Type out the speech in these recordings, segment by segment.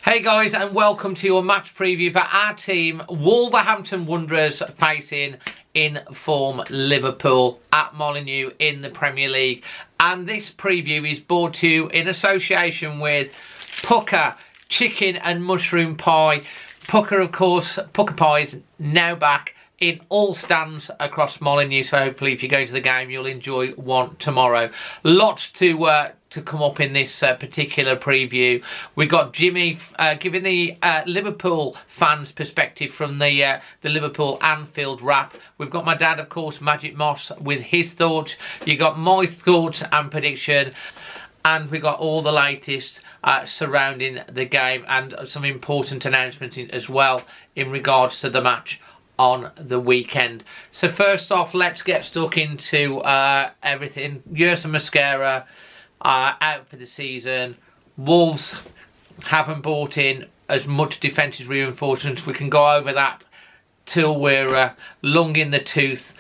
Hey guys, and welcome to your match preview for our team, Wolverhampton Wanderers, facing in form Liverpool at Molineux in the Premier League. And this preview is brought to you in association with PUKKA Chicken and Mushroom Pie. PUKKA, of course, PUKKA Pie is now back in all stands across Molineux, so hopefully if you go to the game you'll enjoy one tomorrow. Lots to come up in this particular preview. We got Jimmy giving the Liverpool fans perspective from the Liverpool Anfield wrap. We've got my dad, of course, Magic Moss, with his thoughts. You got my thoughts and prediction, and we got all the latest surrounding the game and some important announcements as well in regards to the match on the weekend. So first off, let's get stuck into everything. Yerson Mascara out for the season. Wolves haven't brought in as much defensive reinforcements. We can go over that till we're long in the tooth.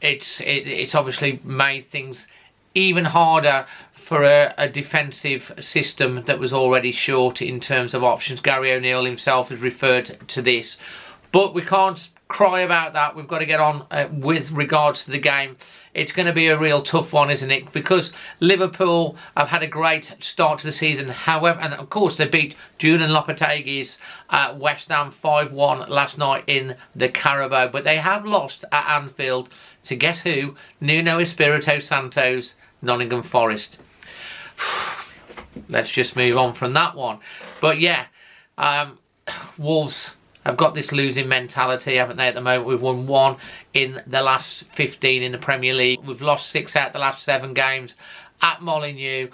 It's obviously made things even harder for a defensive system that was already short in terms of options. Gary O'Neill himself has referred to this, but we can't cry about that. We've got to get on with regards to the game. It's going to be a real tough one, isn't it? Because Liverpool have had a great start to the season. However, and of course they beat Julian Lopetegui's West Ham 5-1 last night in the Carabao. But they have lost at Anfield to, guess who? Nuno Espirito Santo's Nottingham Forest. Let's just move on from that one. But yeah, Wolves have got this losing mentality, haven't they, at the moment? We've won 1 in the last 15 in the Premier League. We've lost 6 out of the last 7 games at Molineux.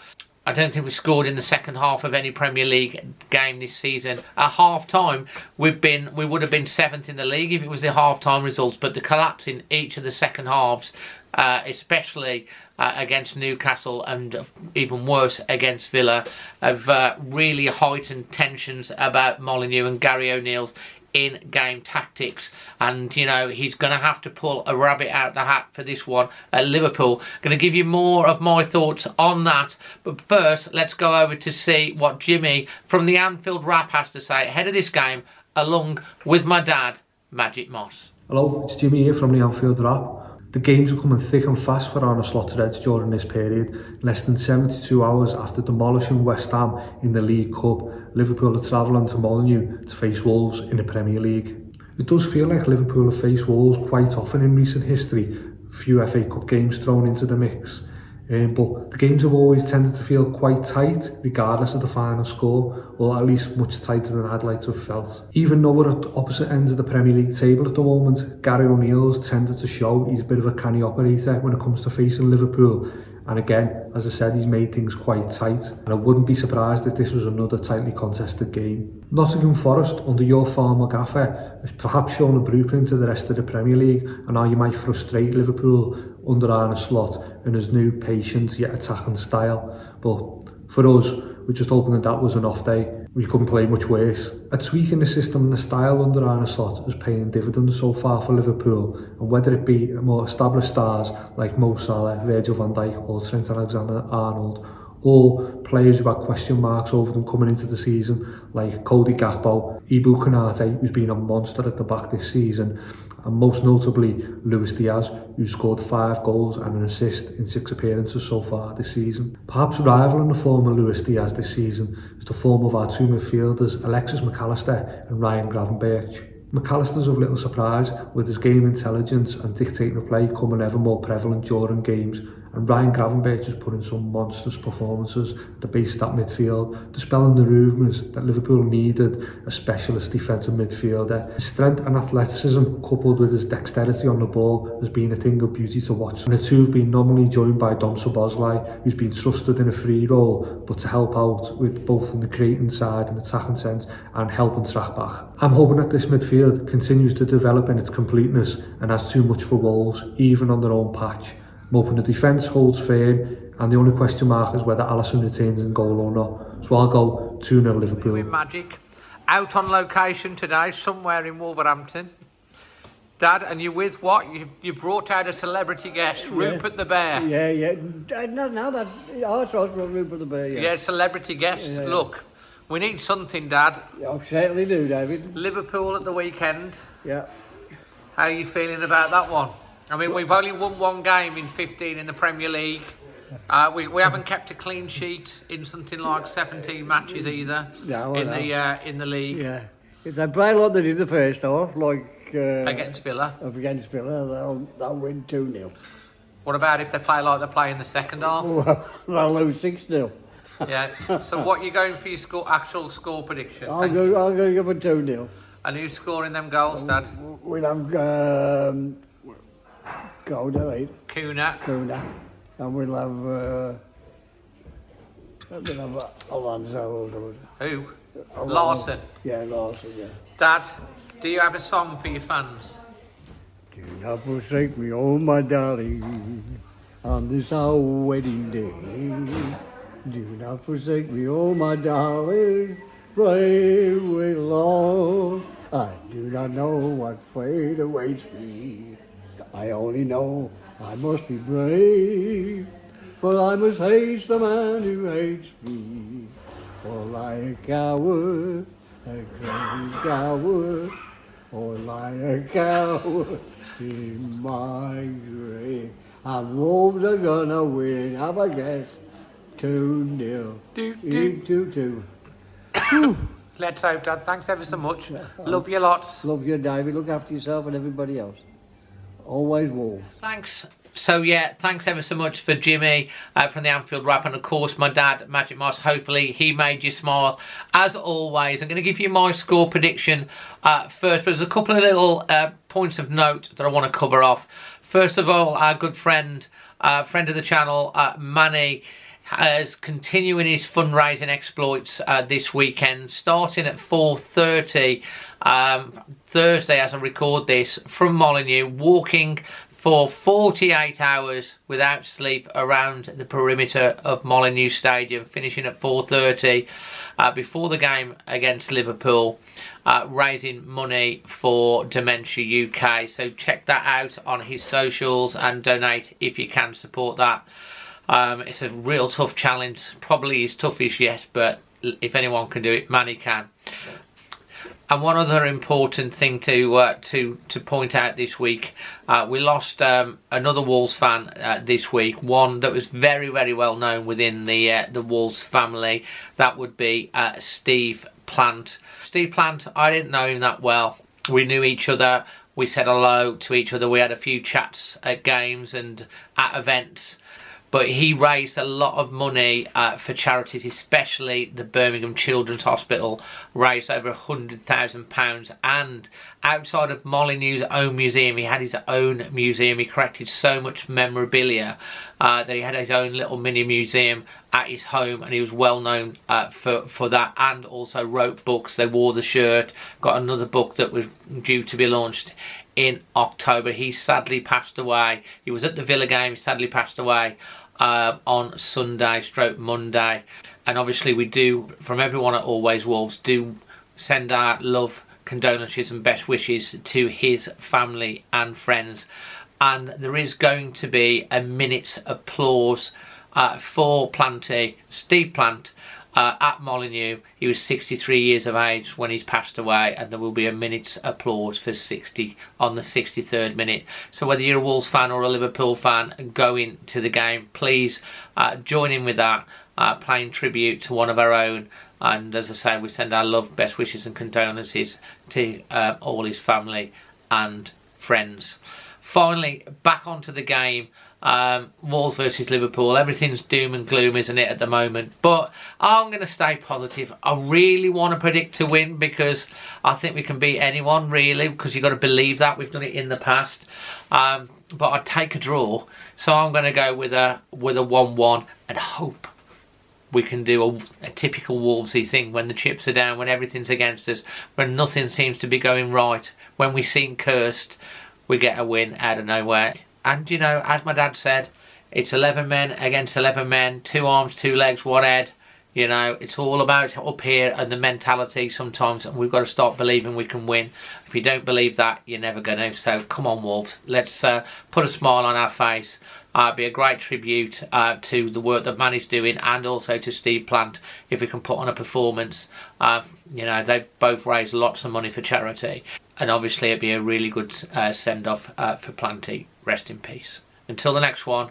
I don't think we scored in the second half of any Premier League game this season. At half-time, we would have been 7th in the league if it was the half-time results, but the collapse in each of the second halves, especially against Newcastle and even worse against Villa, have really heightened tensions about Molineux and Gary O'Neill's in-game tactics. And you know, he's going to have to pull a rabbit out the hat for this one at Liverpool. Going to give you more of my thoughts on that, but first let's go over to see what Jimmy from the Anfield wrap has to say ahead of this game, along with my dad, Magic Moss. Hello, it's Jimmy here from the Anfield wrap. The games are coming thick and fast for Arne Slot's Reds during this period. Less than 72 hours after demolishing West Ham in the League Cup, Liverpool are travelling to Molineux to face Wolves in the Premier League. It does feel like Liverpool have faced Wolves quite often in recent history, a few FA Cup games thrown into the mix. But the games have always tended to feel quite tight, regardless of the final score, or at least much tighter than I'd like to have felt. Even though we're at opposite ends of the Premier League table at the moment, Gary O'Neill's tended to show he's a bit of a canny operator when it comes to facing Liverpool. And again, as I said, he's made things quite tight, and I wouldn't be surprised if this was another tightly contested game. Nottingham Forest, under your former gaffer, has perhaps shown a blueprint to the rest of the Premier League and how you might frustrate Liverpool under Arne Slot and his new patient yet attacking style. But for us, we're just hoping that was an off day. We couldn't play much worse. A tweak in the system and the style under Arne Slot is paying dividends so far for Liverpool, and whether it be more established stars like Mo Salah, Virgil van Dijk or Trent Alexander-Arnold, or players who had question marks over them coming into the season like Cody Gakpo, Ibu Konate, who's been a monster at the back this season, and most notably Luis Diaz, who scored 5 goals and an assist in 6 appearances so far this season. Perhaps rivaling the form of Luis Diaz this season is the form of our 2 midfielders, Alexis McAllister and Ryan Gravenberch. McAllister's of little surprise, with his game intelligence and dictating the play coming ever more prevalent during games, and Ryan Gravenberch has put in some monstrous performances at the base of that midfield, dispelling the rumours that Liverpool needed a specialist defensive midfielder. His strength and athleticism, coupled with his dexterity on the ball, has been a thing of beauty to watch, and the two have been nominally joined by Dom Szoboszlai, who's been trusted in a free role, but to help out with both in the creating side and attacking sense and helping track back. I'm hoping that this midfield continues to develop in its completeness and has too much for Wolves, even on their own patch. I'm hoping the defence holds firm, and the only question mark is whether Alisson returns in goal or not. So I'll go 2-0 Liverpool. Magic, out on location today, somewhere in Wolverhampton. Dad, and you with what? You brought out a celebrity guest, Rupert the Bear. Yeah. No, that. Oh, it's Rupert the Bear, yeah. Yeah, celebrity guest. Yeah. Look, We need something, Dad. Yeah, I certainly do, David. Liverpool at the weekend. Yeah. How are you feeling about that one? I mean, we've only won one game in 15 in the Premier League. We haven't kept a clean sheet in something like 17 matches either in the league. Yeah. If they play like they did the first half, like against Villa, they'll win 2-0. What about if they play like they play in the second half? They'll lose 6-0. Yeah. So what are you going for your actual score prediction? I'll go give it 2-0. And who's scoring them goals, Dad? We'll have Golden, Kuna, and we'll have Alonso or something. Who? Larson. Yeah, Larson. Yeah. Dad, do you have a song for your fans? Do not forsake me, oh my darling, on this our wedding day. Do not forsake me, oh my darling, brave way long. I do not know what fate awaits me. I only know I must be brave, for I must hate the man who hates me. Or like a coward, a crazy coward, or like a coward in my grave. And wolves are gonna win, have a guess, 2-0. 2-2. Let's hope, Dad. Thanks ever so much. Love you lots. Love you, David. Look after yourself and everybody else. Always wolves. Thanks. So yeah, thanks ever so much for Jimmy from the Anfield Wrap, and of course my dad, Magic Moss. Hopefully he made you smile. As always, I'm going to give you my score prediction first, but there's a couple of little points of note that I want to cover off. First of all, our good friend of the channel, Manny, is continuing his fundraising exploits this weekend, starting at 4:30 Thursday as I record this from Molineux, walking for 48 hours without sleep around the perimeter of Molineux Stadium, finishing at 4:30 before the game against Liverpool, raising money for Dementia UK. So check that out on his socials and donate if you can support that. It's a real tough challenge, probably his toughest yet, but if anyone can do it, Manny can. And one other important thing to point out this week, we lost another Wolves fan this week, one that was very, very well known within the Wolves family. That would be Steve Plant. Steve Plant, I didn't know him that well. We knew each other, we said hello to each other, we had a few chats at games and at events. But he raised a lot of money for charities, especially the Birmingham Children's Hospital, raised over £100,000. And outside of Molineux's own museum, he had his own museum. He collected so much memorabilia that he had his own little mini museum at his home, and he was well known for that, and also wrote books. They wore the shirt. Got another book that was due to be launched in October. He sadly passed away. He was at the Villa game. He sadly passed away on Monday, and obviously we do, from everyone at Always Wolves, do send our love, condolences and best wishes to his family and friends. And there is going to be a minute's applause for Steve Plant at Molineux. He was 63 years of age when he's passed away, and there will be a minute's applause for 60 on the 63rd minute. So whether you're a Wolves fan or a Liverpool fan going to the game, please join in with that, paying tribute to one of our own. And as I say, we send our love, best wishes and condolences to all his family and friends. Finally, back onto the game. Wolves versus Liverpool. Everything's doom and gloom, isn't it, at the moment? But I'm going to stay positive. I really want to predict to win, because I think we can beat anyone, really, because you've got to believe that. We've done it in the past. But I'd take a draw. So I'm going to go with a 1-1 and hope we can do a typical Wolvesy thing when the chips are down, when everything's against us, when nothing seems to be going right, when we seem cursed, we get a win out of nowhere. And, you know, as my dad said, it's 11 men against 11 men, 2 arms, 2 legs, 1 head. You know, it's all about up here and the mentality sometimes, and we've got to start believing we can win. If you don't believe that, you're never going to. So come on, Wolves, let's put a smile on our face It'd be a great tribute to the work that Manny's doing, and also to Steve Plant if we can put on a performance. You know, they both raised lots of money for charity, and obviously it'd be a really good send-off for Planty. Rest in peace. Until the next one,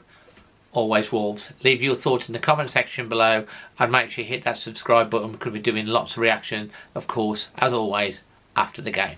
always Wolves. Leave your thoughts in the comment section below, and make sure you hit that subscribe button because we're doing lots of reaction, of course, as always, after the game.